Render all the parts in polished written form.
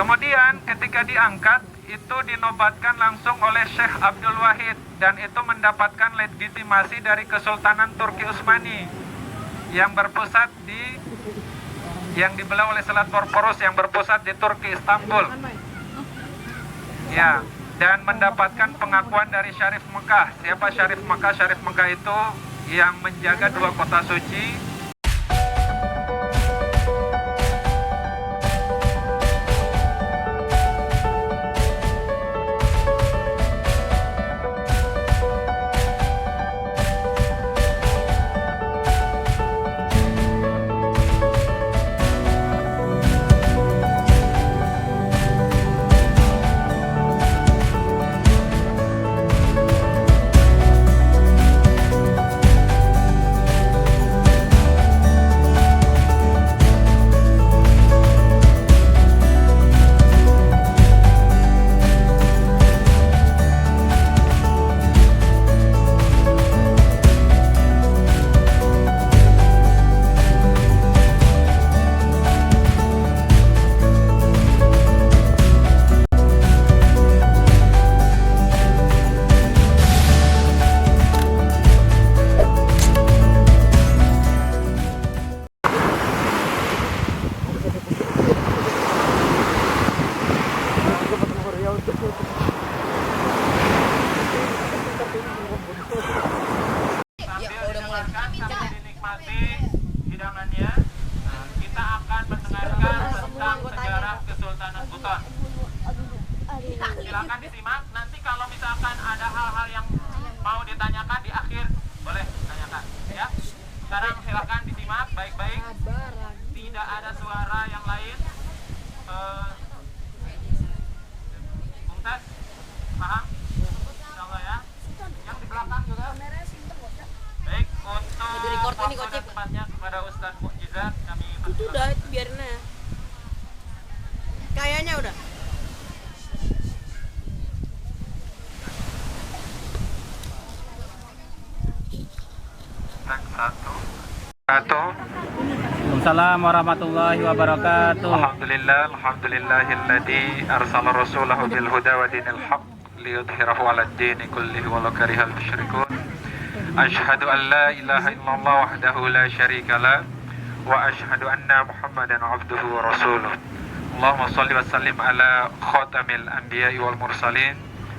Kemudian ketika diangkat, itu dinobatkan langsung oleh Syekh Abdul Wahid, dan itu mendapatkan legitimasi dari Kesultanan Turki Utsmani yang berpusat yang dibelah oleh Selat Bosporus yang berpusat di Turki, Istanbul. Ya, dan mendapatkan pengakuan dari Syarif Mekah. Siapa Syarif Mekah? Syarif Mekah itu yang menjaga dua kota suci. Silakan disimak. Nanti kalau misalkan ada hal-hal yang mau ditanyakan di akhir, boleh tanyakan ya. Sekarang silakan disimak baik-baik. Tidak ada suara yang lain. Mumtaz, paham? Insyaallah ya. Yang di belakang juga. Baik, untuk waktu dan tempatnya kepada Ustaz Mukjizat kami itu udah, itu biarin aja. Kayaknya udah. Assalamualaikum warahmatullahi wabarakatuh. Alhamdulillahilladzi arsala rasulahu bil huda wa dinil haqq liyudhhirahu 'alad dini kullihi walau karihal musyrikun. Asyhadu an la ilaha illallah wahdahu la syarika lah wa asyhadu anna Muhammadan 'abduhu wa rasuluh. Allahumma shalli wa sallim ala khatamil anbiya'i wal mursalin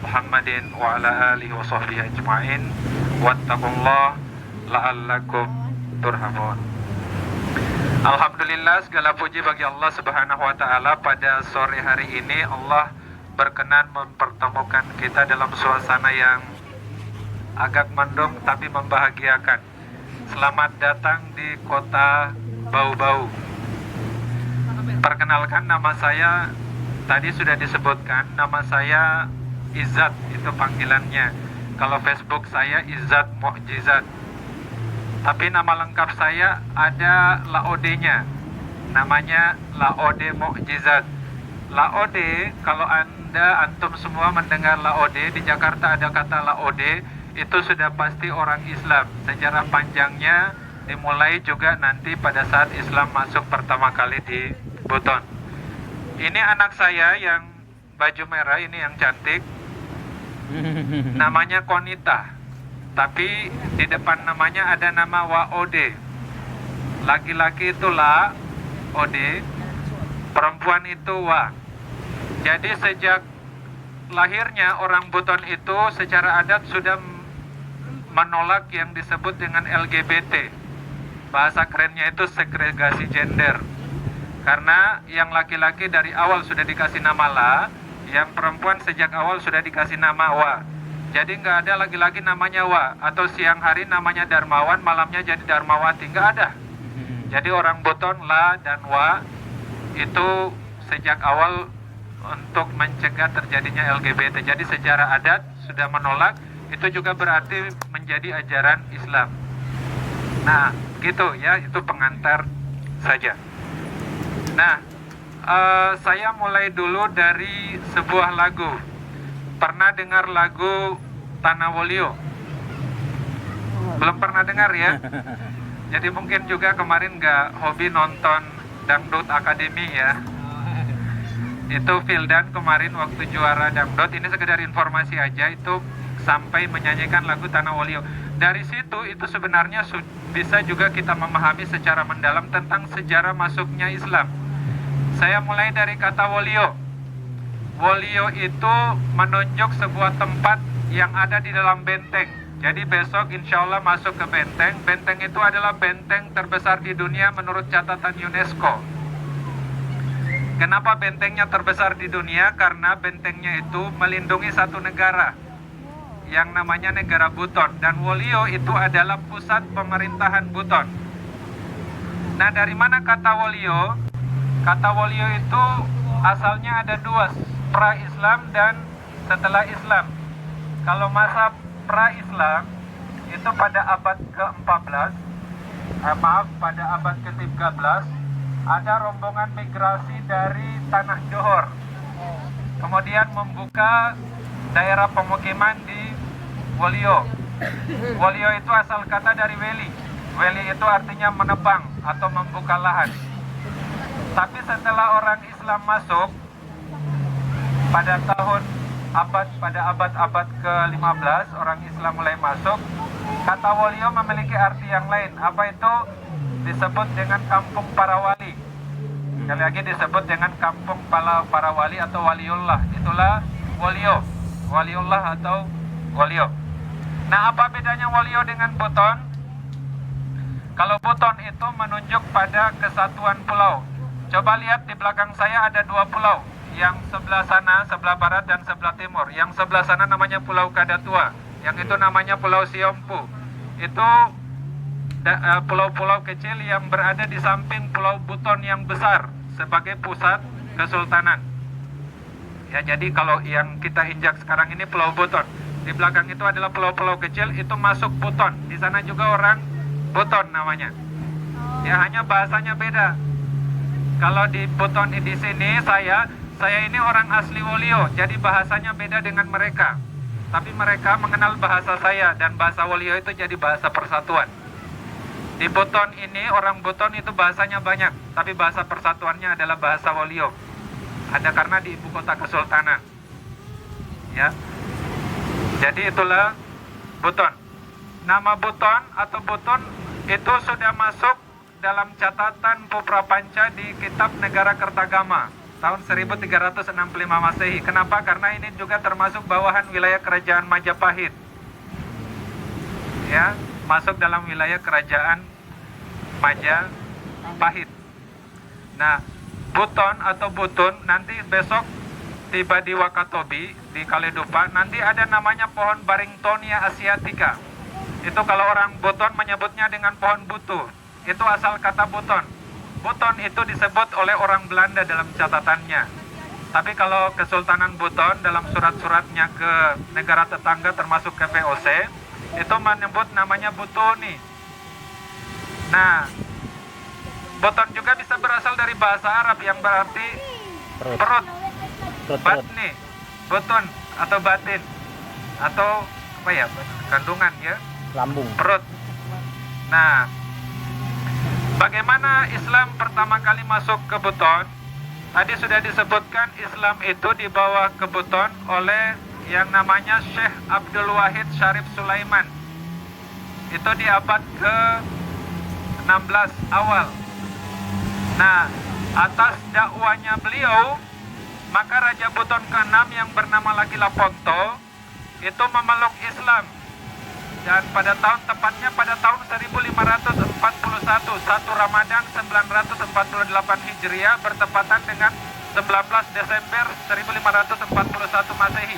Muhammadin wa ala alihi wa sahbihi ajma'in. Wattaqullaha la'allakum turhamun. Alhamdulillah, segala puji bagi Allah Subhanahu wa taala. Pada sore hari ini Allah berkenan mempertemukan kita dalam suasana yang agak mendung tapi membahagiakan. Selamat datang di kota Bau-Bau. Perkenalkan, nama saya tadi sudah disebutkan, nama saya Izzat, itu panggilannya. Kalau Facebook saya Izzat Mukjizat. Tapi nama lengkap saya ada Laode-nya. Namanya Laode Mukjizat. Laode, kalau antum semua mendengar Laode, di Jakarta ada kata Laode, itu sudah pasti orang Islam. Sejarah panjangnya dimulai juga nanti pada saat Islam masuk pertama kali di Buton. Ini anak saya yang baju merah ini, yang cantik. Namanya Konita. Tapi di depan namanya ada nama Waode. Laki-laki itu La Ode, perempuan itu Wa. Jadi sejak lahirnya orang Buton itu secara adat sudah menolak yang disebut dengan LGBT. Bahasa kerennya itu segregasi gender. Karena yang laki-laki dari awal sudah dikasih nama La, yang perempuan sejak awal sudah dikasih nama Wa. Jadi nggak ada lagi-lagi namanya Wa, atau siang hari namanya Darmawan, malamnya jadi Darmawati, nggak ada. Jadi orang Buton La dan Wa itu sejak awal untuk mencegah terjadinya LGBT. Jadi secara adat sudah menolak, itu juga berarti menjadi ajaran Islam. Nah, gitu ya, itu pengantar saja. Nah, saya mulai dulu dari sebuah lagu. Pernah dengar lagu Tanawulio? Belum pernah dengar ya? Jadi mungkin juga kemarin nggak hobi nonton Dangdut Akademi ya. Itu Vildan kemarin waktu juara dangdut, ini sekedar informasi aja, itu sampai menyanyikan lagu Tanah Wolio. Dari situ itu sebenarnya bisa juga kita memahami secara mendalam tentang sejarah masuknya Islam. Saya mulai dari kata Wolio. Wolio itu menunjuk sebuah tempat yang ada di dalam benteng. Jadi besok insya Allah masuk ke benteng. Benteng itu adalah benteng terbesar di dunia menurut catatan UNESCO. Kenapa bentengnya terbesar di dunia? Karena bentengnya itu melindungi satu negara yang namanya negara Buton. Dan Wolio itu adalah pusat pemerintahan Buton. Nah, dari mana kata Wolio? Kata Wolio itu asalnya ada dua, pra-Islam dan setelah Islam. Kalau masa pra-Islam itu pada abad ke-14, pada abad ke-13, ada rombongan migrasi dari Tanah Johor. Kemudian membuka daerah pemukiman di Wolio. Wolio itu asal kata dari weli. Weli itu artinya menebang atau membuka lahan. Tapi setelah orang Islam masuk pada abad ke-15, orang Islam mulai masuk, kata Wolio memiliki arti yang lain. Apa itu? Disebut dengan kampung para wali. Sekali lagi disebut dengan kampung para wali atau waliullah. Itulah Wolio. Waliullah atau Wolio. Nah, apa bedanya Wolio dengan Buton? Kalau Buton itu menunjuk pada kesatuan pulau. Coba lihat di belakang saya ada dua pulau. Yang sebelah sana, sebelah barat dan sebelah timur. Yang sebelah sana namanya Pulau Kadatua. Yang itu namanya Pulau Siompu. Itu pulau-pulau kecil yang berada di samping Pulau Buton yang besar sebagai pusat kesultanan. Ya, jadi kalau yang kita injak sekarang ini Pulau Buton. Di belakang itu adalah pulau-pulau kecil, itu masuk Buton. Di sana juga orang Buton namanya. Ya, hanya bahasanya beda. Kalau di Buton di sini saya ini orang asli Wolio, jadi bahasanya beda dengan mereka. Tapi mereka mengenal bahasa saya dan bahasa Wolio itu jadi bahasa persatuan. Di Buton ini, orang Buton itu bahasanya banyak, tapi bahasa persatuannya adalah bahasa Wolio. Ada karena di ibu kota kesultanan. Ya. Jadi itulah Buton. Nama Buton atau Buton itu sudah masuk dalam catatan Puprapanca di Kitab Negara Kertagama tahun 1365 Masehi. Kenapa? Karena ini juga termasuk bawahan wilayah kerajaan Majapahit. Ya, masuk dalam wilayah kerajaan Majapahit. Nah, Buton atau Butun nanti besok tiba di Wakatobi di Kaledupa, nanti ada namanya pohon Barringtonia asiatica. Itu kalau orang Buton menyebutnya dengan pohon butu. Itu asal kata Buton. Buton itu disebut oleh orang Belanda dalam catatannya. Tapi kalau Kesultanan Buton dalam surat-suratnya ke negara tetangga termasuk ke VOC, itu menyebut namanya Butuni. Nah, Buton juga bisa berasal dari bahasa Arab yang berarti perut. Batni, Butun atau batin. Atau apa ya? Kandungan ya. Lambung. Perut. Nah, bagaimana Islam pertama kali masuk ke Buton? Tadi sudah disebutkan Islam itu dibawa ke Buton oleh yang namanya Syekh Abdul Wahid Syarif Sulaiman. Itu di abad ke-16 awal. Nah, atas dakwanya beliau, maka Raja Buton ke-6 yang bernama Laki Laponto itu memeluk Islam. Dan pada tahun tepatnya pada tahun 1541, 1 Ramadan 948 Hijriah bertepatan dengan 19 Desember 1541 Masehi.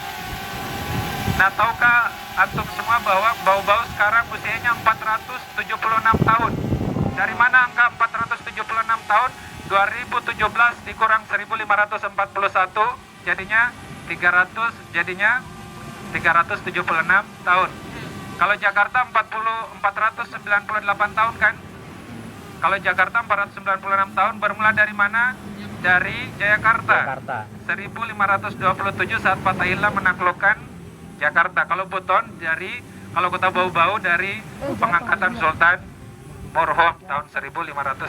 Nah, tahukah antum semua bahwa bau-bau sekarang usianya 476 tahun? Dari mana angka 476 tahun? 2017 dikurang 1541 jadinya 376 tahun. Kalau Jakarta 498 tahun kan? Kalau Jakarta 496 tahun bermula dari mana? Dari Jayakarta. 1527 saat Fatahillah menaklukkan Jakarta. Kalau Buton kalau kota bau-bau dari pengangkatan Sultan Murhum tahun 1541.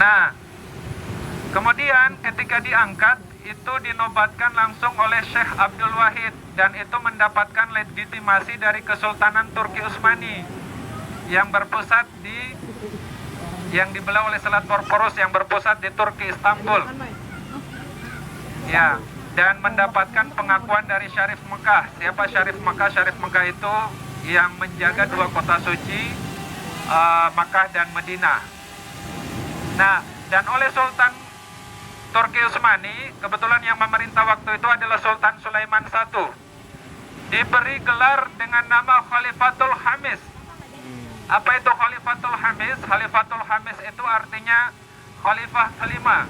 Nah, Kemudian ketika diangkat itu dinobatkan langsung oleh Syekh Abdul Wahid dan itu mendapatkan legitimasi dari Kesultanan Turki Utsmani yang berpusat yang dibelah oleh Selat Bosporus yang berpusat di Turki, Istanbul. Ya, dan mendapatkan pengakuan dari Syarif Mekah. Siapa Syarif Mekah? Syarif Mekah itu yang menjaga dua kota suci, Makkah dan Madinah. Nah, dan oleh Sultan Turki Utsmani, kebetulan yang memerintah waktu itu adalah Sultan Sulaiman I, diberi gelar dengan nama Khalifatul Khamis. Apa itu Khalifatul Khamis? Khalifatul Khamis itu artinya Khalifah kelima.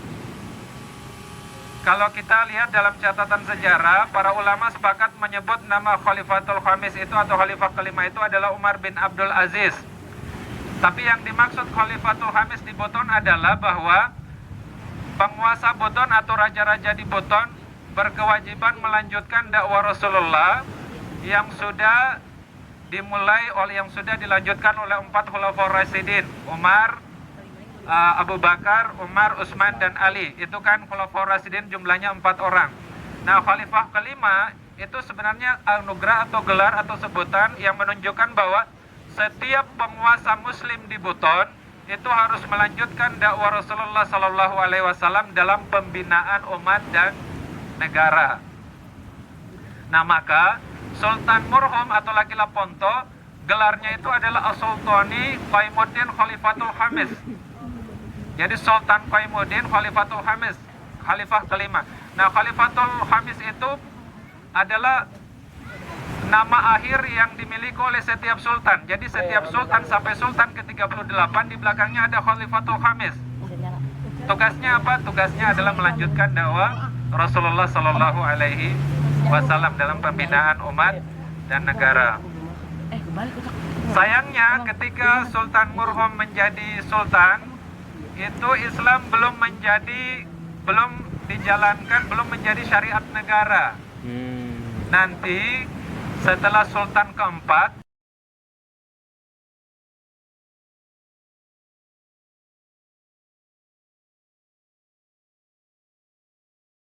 Kalau kita lihat dalam catatan sejarah, para ulama sepakat menyebut nama Khalifatul Khamis itu atau Khalifah kelima itu adalah Umar bin Abdul Aziz. Tapi yang dimaksud Khalifatul Khamis di Buton adalah bahwa penguasa Buton atau raja-raja di Buton berkewajiban melanjutkan dakwah Rasulullah yang sudah dilanjutkan oleh 4 Khulafaur Rasyidin, Umar, Abu Bakar, Umar, Utsman dan Ali. Itu kan Khulafaur Rasyidin jumlahnya 4 orang. Nah, Khalifah kelima itu sebenarnya anugerah atau gelar atau sebutan yang menunjukkan bahwa setiap penguasa muslim di Buton itu harus melanjutkan dakwah Rasulullah Sallallahu Alaihi Wasallam dalam pembinaan umat dan negara. Nah, maka Sultan Murhum atau Laki Laponto gelarnya itu adalah As-Sultani Qaimuddin Khalifatul Khamis. Jadi Sultan Qaimuddin Khalifatul Khamis, Khalifah kelima. Nah, Khalifatul Khamis itu adalah nama akhir yang dimiliki oleh setiap sultan. Jadi setiap sultan sampai sultan ke-38 di belakangnya ada Khalifatul Khamis. Tugasnya apa? Tugasnya adalah melanjutkan dakwah Rasulullah Sallallahu Alaihi Wasallam dalam pembinaan umat dan negara. Sayangnya ketika Sultan Murhum menjadi sultan, itu Islam belum dijalankan, belum menjadi syariat negara. Nanti setelah Sultan keempat